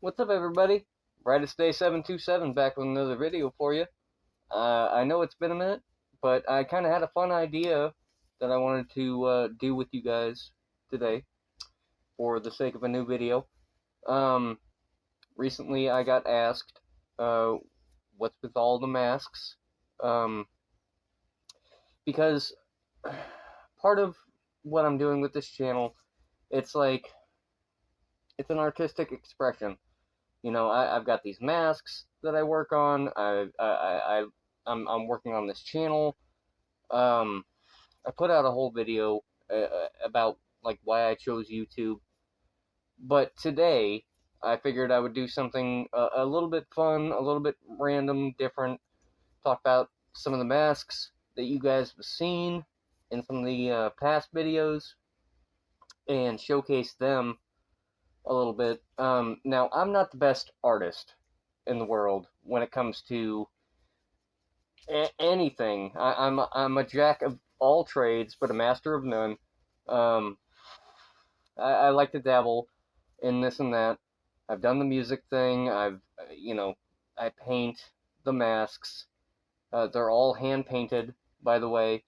What's up, everybody? Brightest Day 727 back with another video for you. I know it's been a minute, but I kind of had a fun idea that I wanted to do with you guys today for the sake of a new video. Um, Recently I got asked, what's with all the masks? Um, because part of what I'm doing with this channel, it's like, it's an artistic expression. You know, I've got these masks that I work on. I'm working on this channel. I put out a whole video about like why I chose YouTube, but today I figured I would do something a little bit fun, a little bit random, different. Talk about some of the masks that you guys have seen in some of the past videos, and showcase them a little bit. Now, I'm not the best artist in the world when it comes to anything. I'm a jack of all trades, but a master of none. Um, I like to dabble in this and that. I've done the music thing. I paint the masks. They're all hand painted, by the way.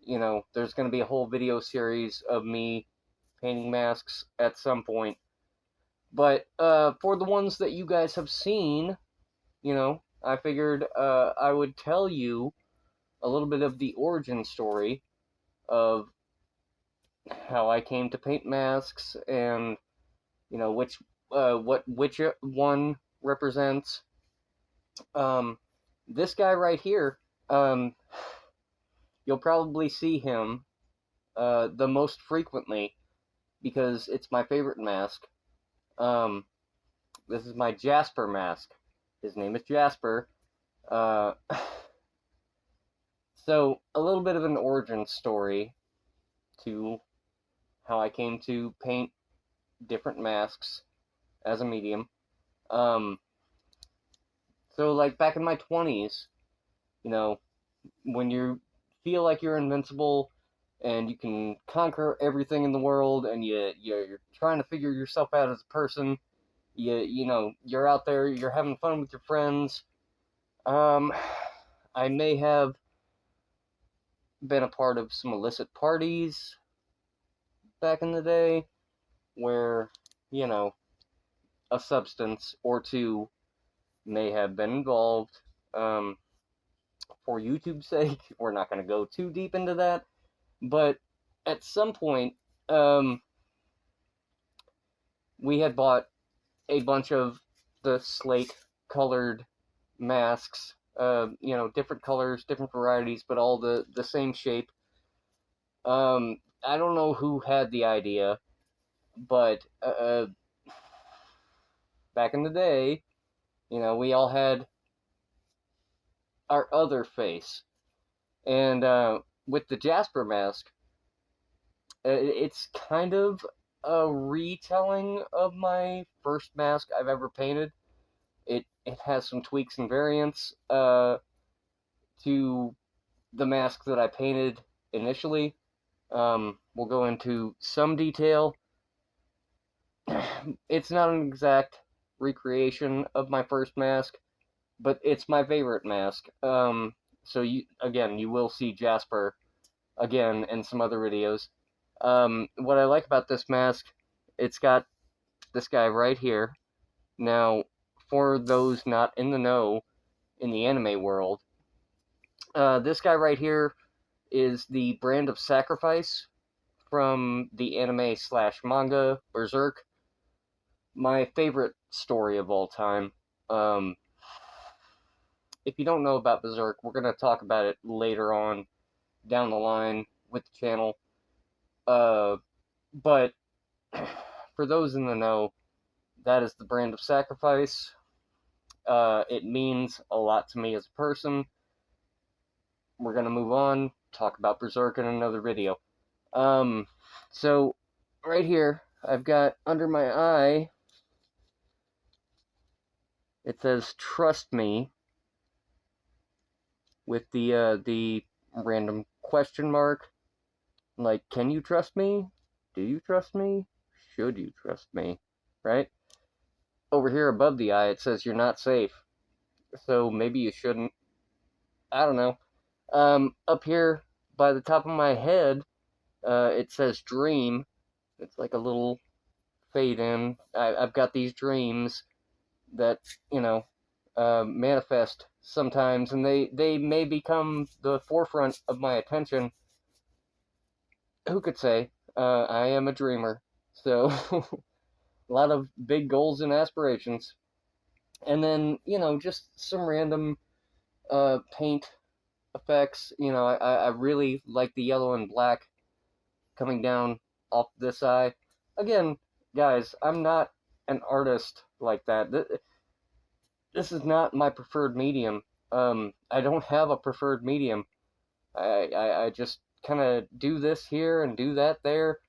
You know, there's going to be a whole video series of me painting masks at some point. But for the ones that you guys have seen, you know, I figured I would tell you a little bit of the origin story of how I came to paint masks, and you know which one represents. Um, this guy right here, um, you'll probably see him the most frequently because it's my favorite mask. Um, this is my Jasper mask. His name is Jasper. Uh, so a little bit of an origin story to how I came to paint different masks as a medium. Um, so like back in my 20s, you know, when you feel like you're invincible and you can conquer everything in the world, and you're trying to figure yourself out as a person, you're out there, you're having fun with your friends. I may have been a part of some illicit parties back in the day where, you know, a substance or two may have been involved. Um, for YouTube's sake, we're not going to go too deep into that. But at some point, we had bought a bunch of the slate colored masks. Different colors, different varieties, but all the same shape. I don't know who had the idea, but back in the day, you know, we all had our other face. And with the Jasper mask, it's kind of a retelling of my first mask I've ever painted. It has some tweaks and variants to the mask that I painted initially. We'll go into some detail. It's not an exact recreation of my first mask, but it's my favorite mask. So you will see Jasper again in some other videos. What I like about this mask, it's got this guy right here. Now, for those not in the know in the anime world, this guy right here is the brand of sacrifice from the anime slash manga Berserk. My favorite story of all time. Um, if you don't know about Berserk, we're going to talk about it later on down the line with the channel. But for those in the know, that is the brand of sacrifice. It means a lot to me as a person. We're going to move on, talk about Berserk in another video. So, right here, I've got under my eye, it says, "Trust me," with the random question mark. Like, can you trust me? Do you trust me? Should you trust me? Right? over here above the eye, it says you're not safe. So maybe you shouldn't. I don't know. Up here by the top of my head, it says dream. It's like a little fade in. I've got these dreams that, you know, manifest sometimes, and they may become the forefront of my attention. Who could say? I am a dreamer. So, a lot of big goals and aspirations. And then, you know, just some random paint effects. You know, I really like the yellow and black coming down off this eye. Again, guys, I'm not an artist like that. This is not my preferred medium. I don't have a preferred medium. I just kind of do this here and do that there.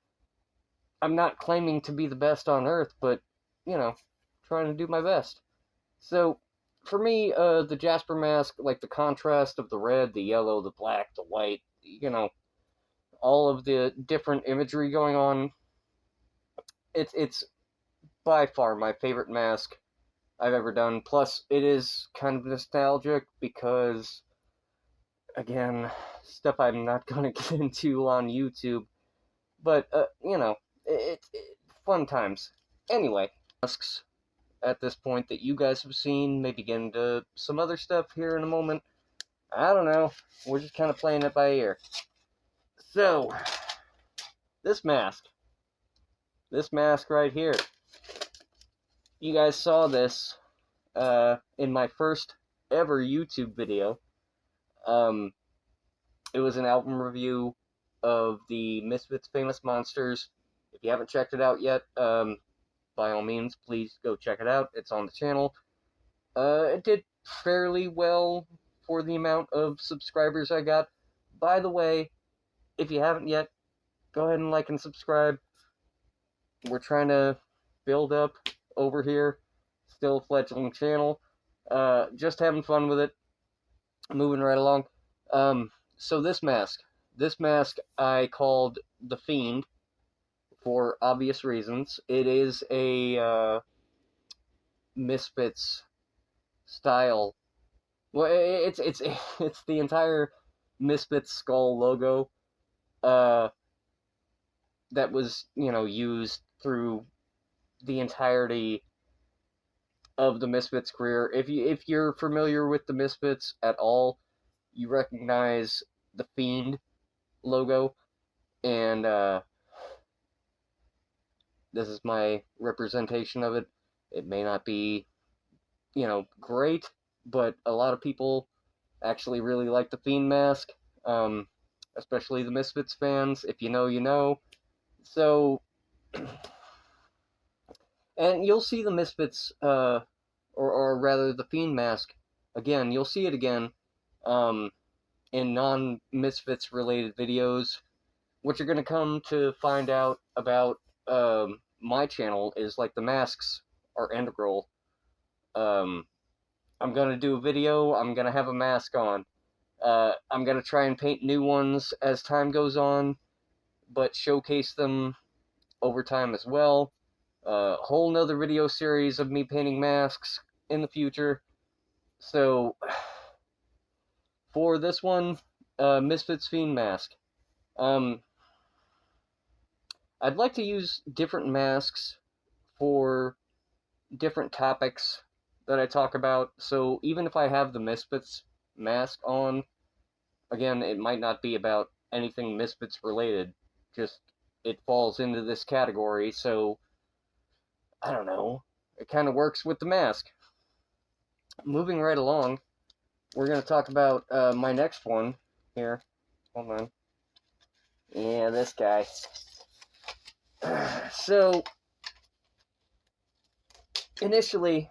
I'm not claiming to be the best on earth, but, you know, trying to do my best. So, for me, the Jasper mask, like the contrast of the red, the yellow, the black, the white, you know, all of the different imagery going on, it's by far my favorite mask I've ever done. Plus, it is kind of nostalgic because, again, stuff I'm not going to get into on YouTube. But, you know, fun times. Anyway, masks at this point that you guys have seen, maybe get into some other stuff here in a moment. I don't know. We're just kind of playing it by ear. So, this mask right here. You guys saw this in my first ever YouTube video. It was an album review of the Misfits Famous Monsters. If you haven't checked it out yet, by all means, please go check it out. It's on the channel. It did fairly well for the amount of subscribers I got. By the way, if you haven't yet, go ahead and like and subscribe. We're trying to build up over here. Still a fledgling channel. Just having fun with it. Moving right along. So this mask I called The Fiend for obvious reasons. It is a Misfits style. Well, it's the entire Misfits skull logo that was, you know, used through the entirety of the Misfits career. If you're familiar with the Misfits at all, you recognize the Fiend logo, and this is my representation of it. It may not be, you know, great, but a lot of people actually really like the Fiend mask, especially the Misfits fans. If you know, you know. So, and you'll see the Misfits, or rather the Fiend mask again. You'll see it again in non-Misfits related videos. What you're going to come to find out about my channel is, like, the masks are integral. I'm going to do a video, I'm going to have a mask on. I'm going to try and paint new ones as time goes on, but showcase them over time as well. Whole nother video series of me painting masks in the future. So, for this one, Misfits Fiend mask. I'd like to use different masks for different topics that I talk about. So even if I have the Misfits mask on, again, it might not be about anything Misfits related. Just, it falls into this category, so I don't know. It kind of works with the mask. Moving right along, we're going to talk about my next one here. Hold on. Yeah, this guy. So, initially,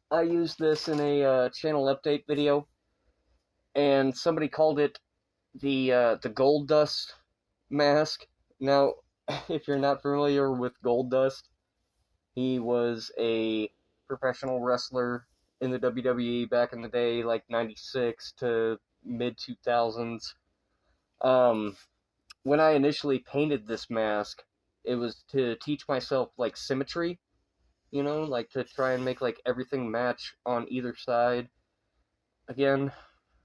I used this in a channel update video, and somebody called it the Gold Dust mask. Now, if you're not familiar with Gold Dust, he was a professional wrestler in the WWE back in the day, like 96 to mid 2000s. When I initially painted this mask, it was to teach myself, like, symmetry. you know, like to try and make like everything match on either side. Again,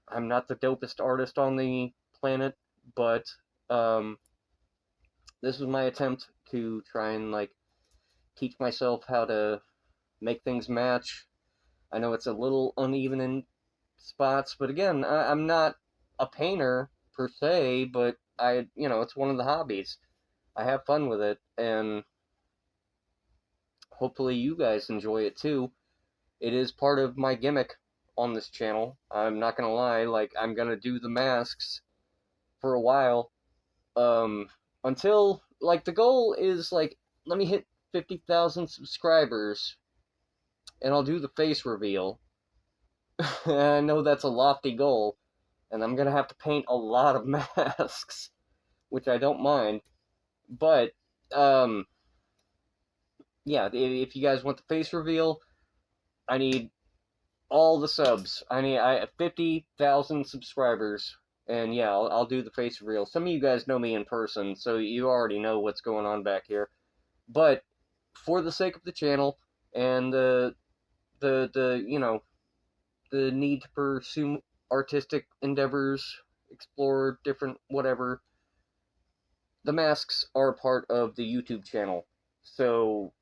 I'm not the dopest artist on the planet, but um, this was my attempt to try and like teach myself how to make things match. I know it's a little uneven in spots, but again, I'm not a painter per se, but it's one of the hobbies. I have fun with it, and hopefully you guys enjoy it too. It is part of my gimmick on this channel. I'm not gonna lie, like I'm gonna do the masks for a while, um, until like the goal is like let me hit 50,000 subscribers, and I'll do the face reveal. I know that's a lofty goal, and I'm gonna have to paint a lot of masks, which I don't mind. But um, yeah, if you guys want the face reveal, I need all the subs. I have 50,000 subscribers, and yeah, I'll do the face reveal. Some of you guys know me in person, so you already know what's going on back here. But for the sake of the channel and the need to pursue artistic endeavors, explore different whatever, the masks are part of the YouTube channel. So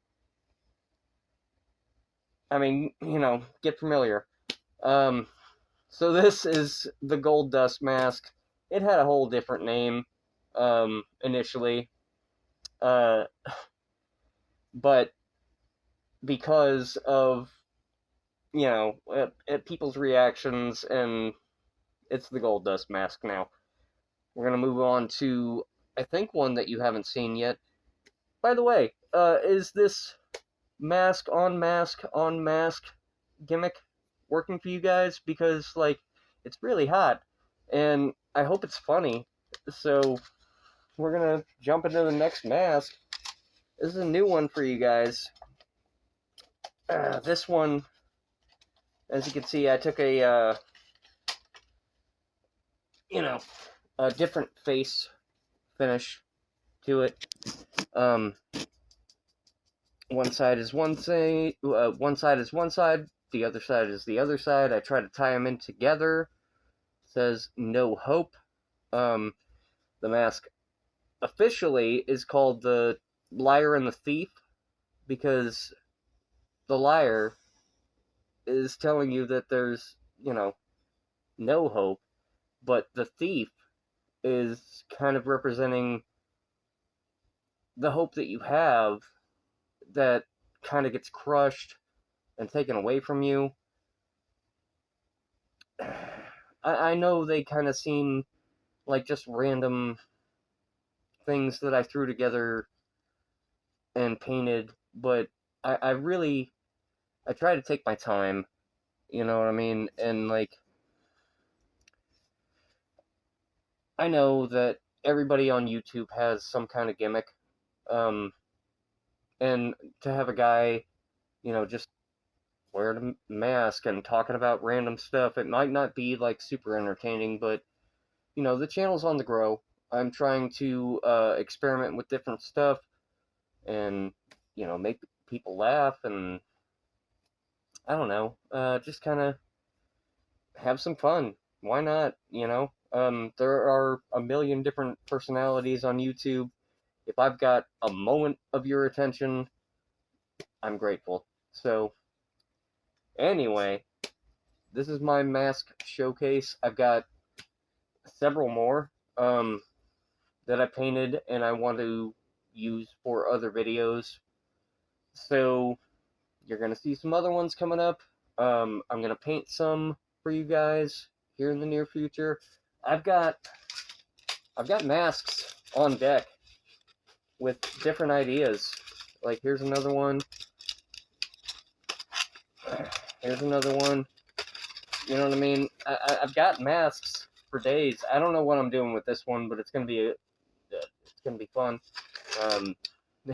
I mean, get familiar. Um, so this is the Gold Dust mask. It had a whole different name initially, uh, but because of people's reactions, and it's the Gold Dust mask now. We're gonna move on to I think one that you haven't seen yet. By the way, is this mask on mask gimmick working for you guys? Because like it's really hot, and I hope it's funny. So we're gonna jump into the next mask. This is a new one for you guys. This one, as you can see, I took a different face finish to it. Um, one side is one side, one side is one side, the other side is the other side. I try to tie them in together. It says no hope. The mask officially is called the Liar and the Thief, because the liar is telling you that there's, no hope, but the thief is kind of representing the hope that you have that kind of gets crushed and taken away from you. I know they kind of seem like just random things that I threw together and painted, but I really I try to take my time, you know what I mean? And like I know that everybody on YouTube has some kind of gimmick, um, and to have a guy, just wearing a mask and talking about random stuff, it might not be like super entertaining, but the channel's on the grow. I'm trying to experiment with different stuff and make people laugh, and I don't know, just kind of have some fun. Why not? There are a million different personalities on YouTube. If I've got a moment of your attention, I'm grateful. So, anyway, this is my mask showcase. I've got several more that I painted and I want to use for other videos. So, you're going to see some other ones coming up. I'm going to paint some for you guys here in the near future. I've got masks on deck with different ideas. Like here's another one. Here's another one. You know what I mean? I've got masks for days. I don't know what I'm doing with this one, but it's gonna be fun.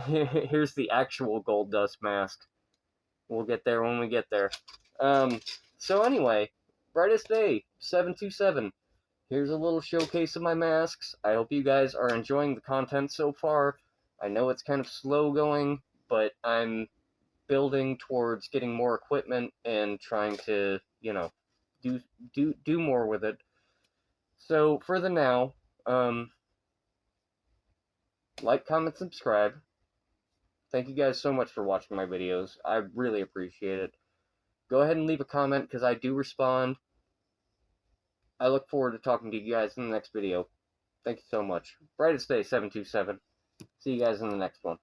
Here's the actual Gold Dust mask. We'll get there when we get there. So anyway, Brightest Day 727. Here's a little showcase of my masks. I hope you guys are enjoying the content so far. I know it's kind of slow going, but I'm building towards getting more equipment and trying to, you know, do more with it. So for the now, like, comment, subscribe. Thank you guys so much for watching my videos. I really appreciate it. Go ahead and leave a comment because I do respond. I look forward to talking to you guys in the next video. Thank you so much. Brightest Day 727. See you guys in the next one.